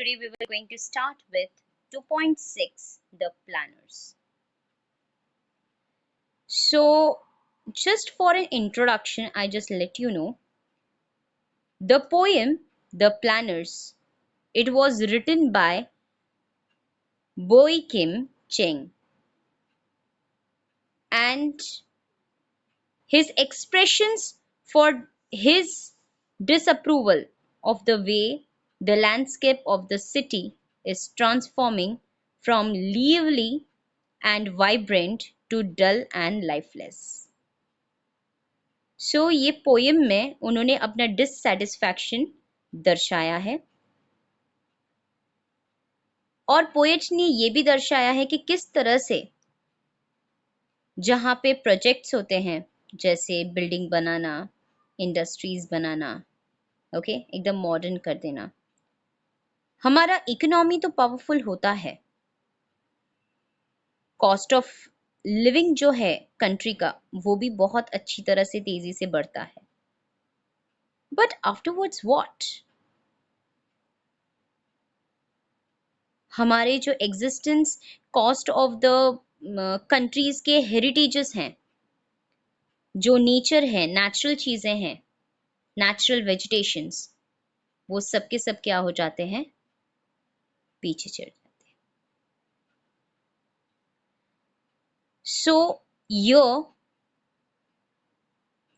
today we were going to start with 2.6, the planners. So, just for an introduction, I just let you know the poem, The Planners, it was written by Boy Kim Cheng, and his expressions for his disapproval of the way the landscape of the city is transforming from lively and vibrant to dull and lifeless. ये poem में उन्होंने अपना dissatisfaction दर्शाया है और poet ने ये भी दर्शाया है कि किस तरह से जहाँ पे प्रोजेक्ट्स होते हैं जैसे बिल्डिंग बनाना, इंडस्ट्रीज बनाना, ओके, एकदम मॉडर्न कर देना, हमारा इकोनॉमी तो पावरफुल होता है, कॉस्ट ऑफ लिविंग जो है कंट्री का वो भी बहुत अच्छी तरह से तेजी से बढ़ता है, बट आफ्टरवर्ड्स व्हाट? हमारे जो existence cost of the countries के हेरिटेजेस हैं, जो नेचर है, नेचुरल चीजें हैं, नेचुरल वेजिटेशंस, वो सब के सब क्या हो जाते हैं? पीछे चढ़ जाते हैं. So here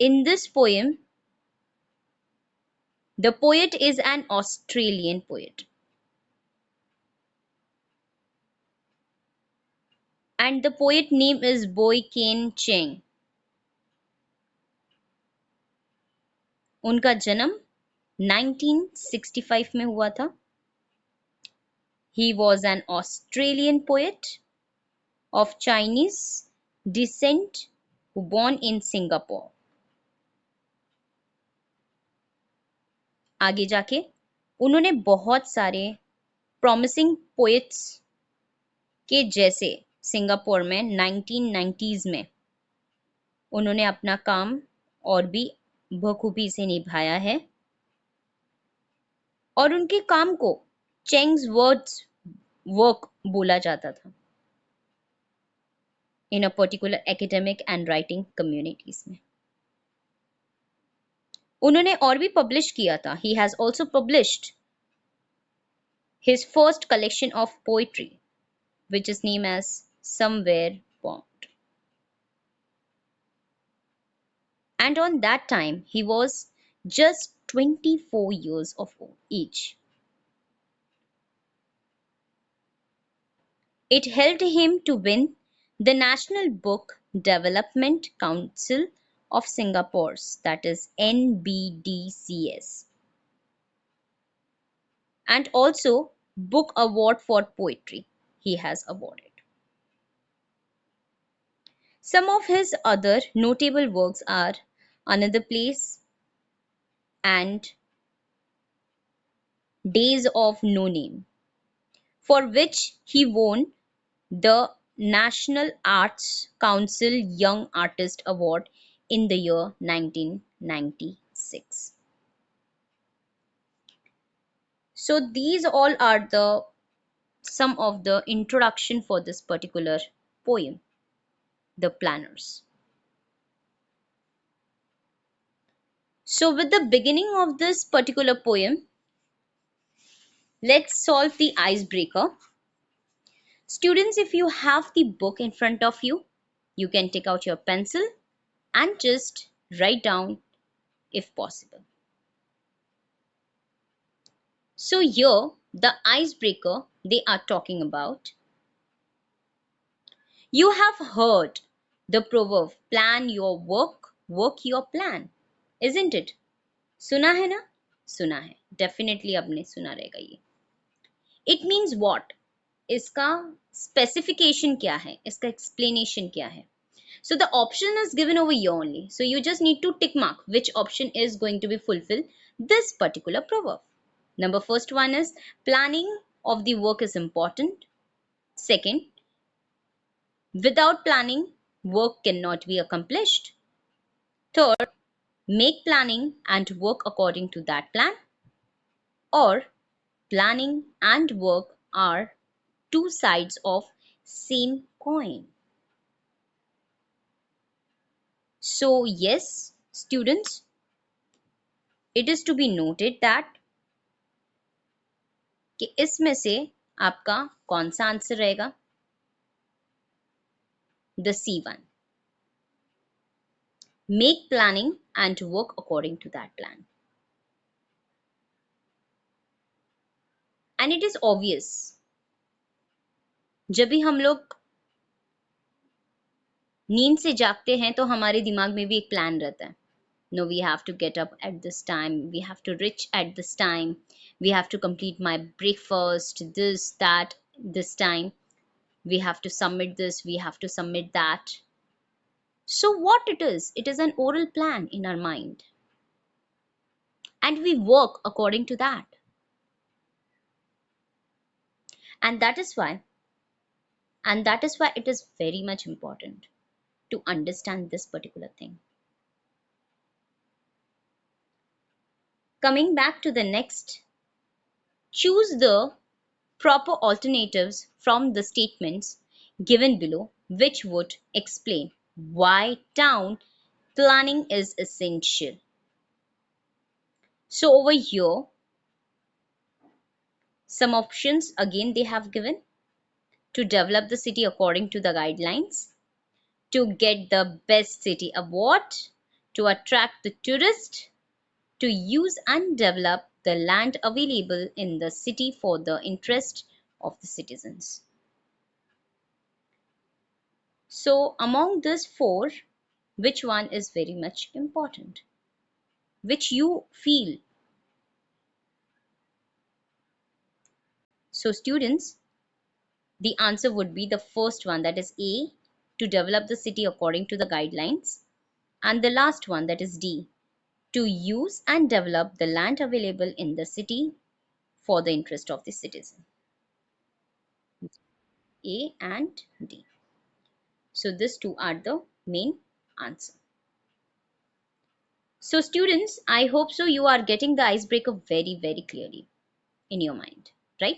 in this poem, the poet is an Australian poet, and the poet name is Boy Kim Cheng. उनका जन्म 1965 में हुआ था. He was an Australian poet of Chinese descent who born in Singapore. आगे जाके उन्होंने बहुत सारे promising poets के जैसे सिंगापुर में 1990s में उन्होंने अपना काम और भी बखूबी से निभाया है और उनके काम को चेंग्स वर्ड्स वर्क बोला जाता था in a particular academic and writing communities में. उन्होंने और भी पब्लिश किया था. He has also published his first collection of poetry which is named as Somewhere Pond. And on that time, he was just 24 years of age. It helped him to win the National Book Development Council of Singapore's, that is NBDCS, and also Book Award for Poetry he has awarded. Some of his other notable works are Another Place and Days of No Name, for which he won the National Arts Council Young Artist Award in the year 1996. So these all are some of the introduction for this particular poem, The Planners. So with the beginning of this particular poem, let's solve the icebreaker. Students, if you have the book in front of you, you can take out your pencil and just write down if possible. So here, the icebreaker they are talking about. You have heard the proverb, plan your work, work your plan, isn't it? सुना है ना? सुना है. Definitely आपने सुना रहेगा ये. It means what? इसका specification क्या है? इसका explanation क्या है? So the option is given over here only. So you just need to tick mark which option is going to be fulfill this particular proverb. Number first one is planning of the work is important. Second, without planning, work cannot be accomplished. Third, make planning and work according to that plan. Or Planning and work are two sides of same coin. So yes, students, it is to be noted that कि इसमें से आपका कौन सा answer रहेगा? The C1. Make planning and work according to that plan. And it is obvious. जब भी हम लोग नींद से जागते हैं तो हमारे दिमाग में भी एक प्लान रहता है. No, we have to get up at this time, we have to reach at this time, we have to complete my breakfast, this, that, this time, we have to submit this, we have to submit that. So what it is an oral plan in our mind, and we work according to that. And that is why it is very much important to understand this particular thing. Coming back to the next, choose the proper alternatives from the statements given below, which would explain why town planning is essential. So over here, some options again they have given: to develop the city according to the guidelines, to get the best city award, to attract the tourist, to use and develop the land available in the city for the interest of the citizens. So among these four, which one is very much important? Which you feel? So students, the answer would be the first one, that is A, to develop the city according to the guidelines, and the last one, that is D, to use and develop the land available in the city for the interest of the citizen. A and D. So these two are the main answer. So students, I hope so you are getting the icebreaker very, very clearly in your mind, right?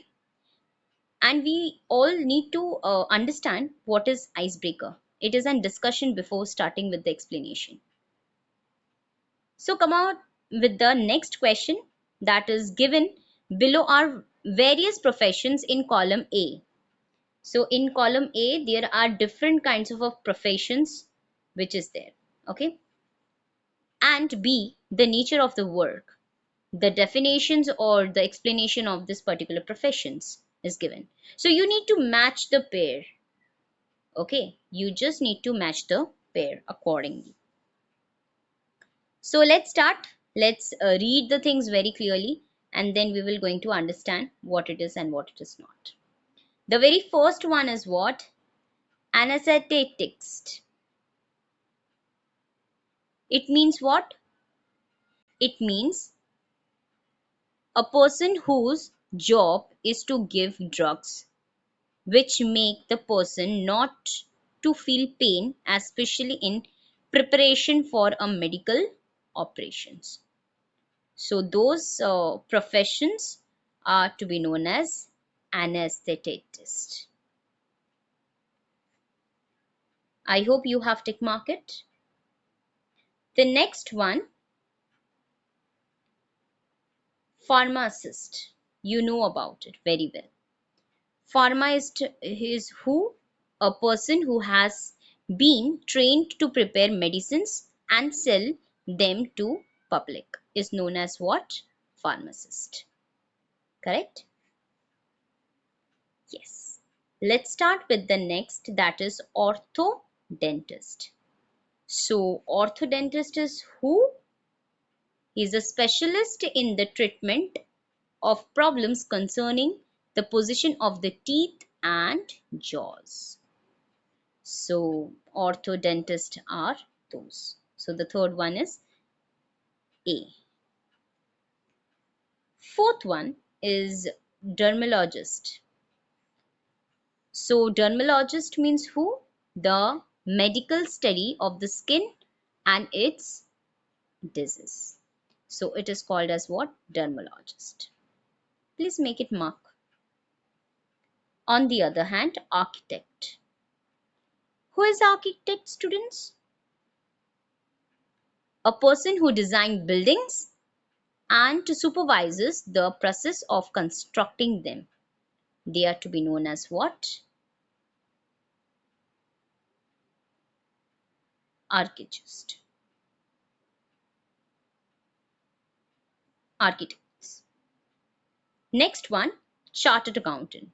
And we all need to understand what is icebreaker. It is a discussion before starting with the explanation. So come out with the next question that is given below are various professions in column A. So in column A, there are different kinds of professions which is there, okay? And B, the nature of the work, the definitions or the explanation of this particular professions is given. So you need to match the pair, okay? You just need to match the pair accordingly. So let's start. Let's read the things very clearly, and then we will going to understand what it is and what it is not. The very first one is what? Anesthetist. It means what? It means a person whose job is to give drugs which make the person not to feel pain, especially in preparation for a medical operations. So those professions are to be known as anesthetist. I hope you have tick mark it. The next one, pharmacist. You know about it very well. Pharmacist is who? A person who has been trained to prepare medicines and sell them to public is known as what? Pharmacist. Correct? Yes. Let's start with the next, that is orthodontist. So orthodontist is who? He is a specialist in the treatment of problems concerning the position of the teeth and jaws. So orthodontist are those. So the third one is A. Fourth one is dermatologist. So dermatologist means who? The medical study of the skin and its disease. So it is called as what? Dermatologist. Please make it mark. On the other hand, architect. Who is architect, students? A person who designs buildings and supervises the process of constructing them. They are to be known as what? Architect. Architects. Next one, chartered accountant.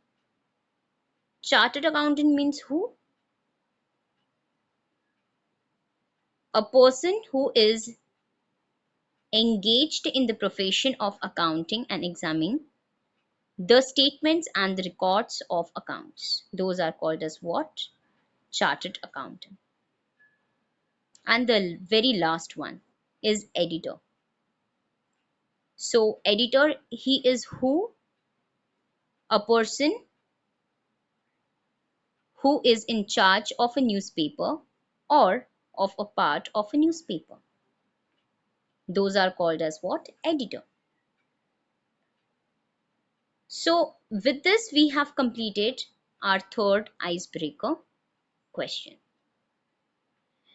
Chartered accountant means who? A person who is engaged in the profession of accounting and examining the statements and the records of accounts. Those are called as what? Chartered accountant. And the very last one is editor. So editor, he is who? A person who is in charge of a newspaper or of a part of a newspaper. Those are called as what? Editor. So with this, we have completed our third icebreaker question.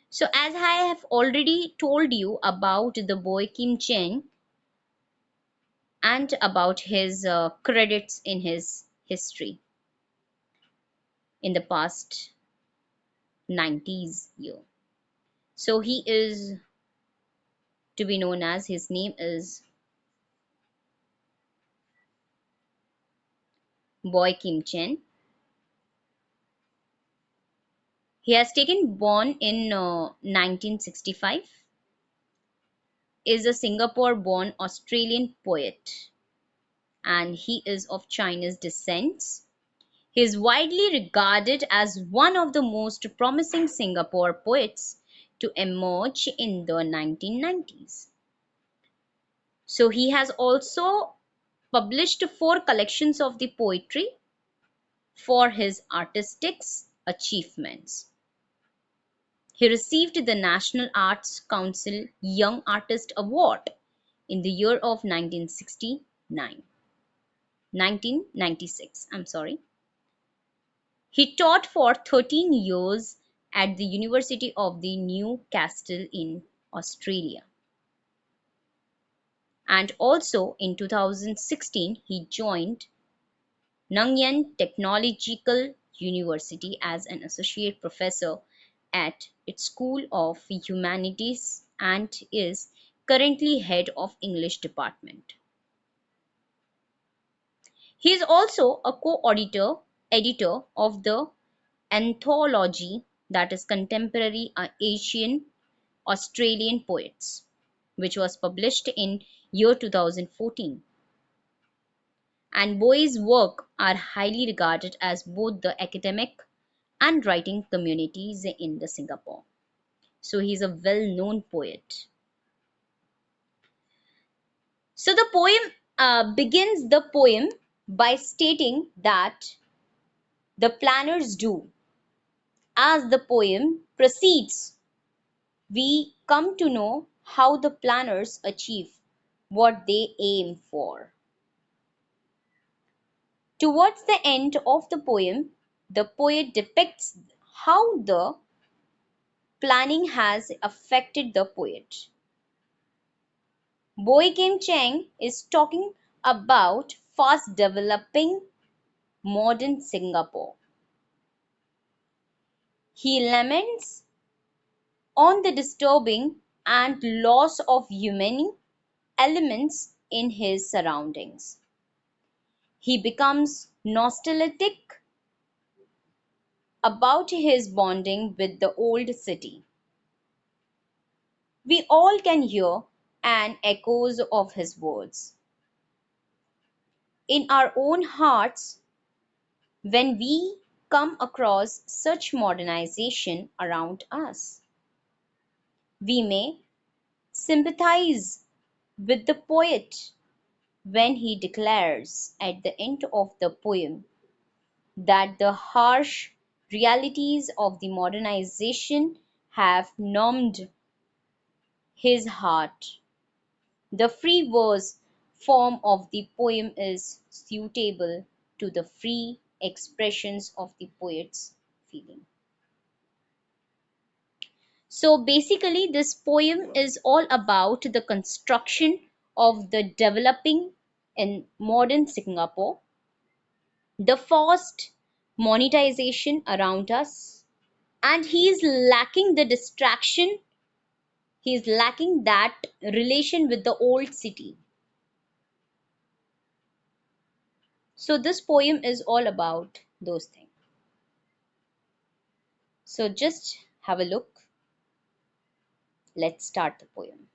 So as I have already told you about the boy Kim Cheng and about his credits in his history in the past 90s year. So he is to be known as, his name is Boy Kim Chen. He has taken born in 1965, is a Singapore born Australian poet, and he is of Chinese descent. He is widely regarded as one of the most promising Singapore poets to emerge in the 1990s. So he has also published 4 collections of the poetry for his artistic achievements. He received the National Arts Council Young Artist Award in the year of 1996. He taught for 13 years at the University of the Newcastle in Australia. And also in 2016, he joined Nanyang Technological University as an associate professor at its School of Humanities and is currently head of English department. He is also a editor of the anthology that is Contemporary Asian Australian Poets, which was published in year 2014. And Boy's work are highly regarded as both the academic and writing communities in the Singapore. So he's a well-known poet. So the poem begins the poem by stating that the planners do. As the poem proceeds, we come to know how the planners achieve what they aim for. Towards the end of the poem, the poet depicts how the planning has affected the poet. Boy Kim Cheng is talking about fast developing modern Singapore. He laments on the disturbing and loss of human elements in his surroundings. He becomes nostalgic about his bonding with the old city. We all can hear an echoes of his words in our own hearts when we come across such modernization around us. We may sympathize with the poet when he declares at the end of the poem that the harsh realities of the modernization have numbed his heart. The free verse form of the poem is suitable to the free expressions of the poet's feeling. So basically, this poem is all about the construction of the developing in modern Singapore, the forced monetization around us, and he is lacking the distraction, he is lacking that relation with the old city. So this poem is all about those things. So just have a look. Let's start the poem.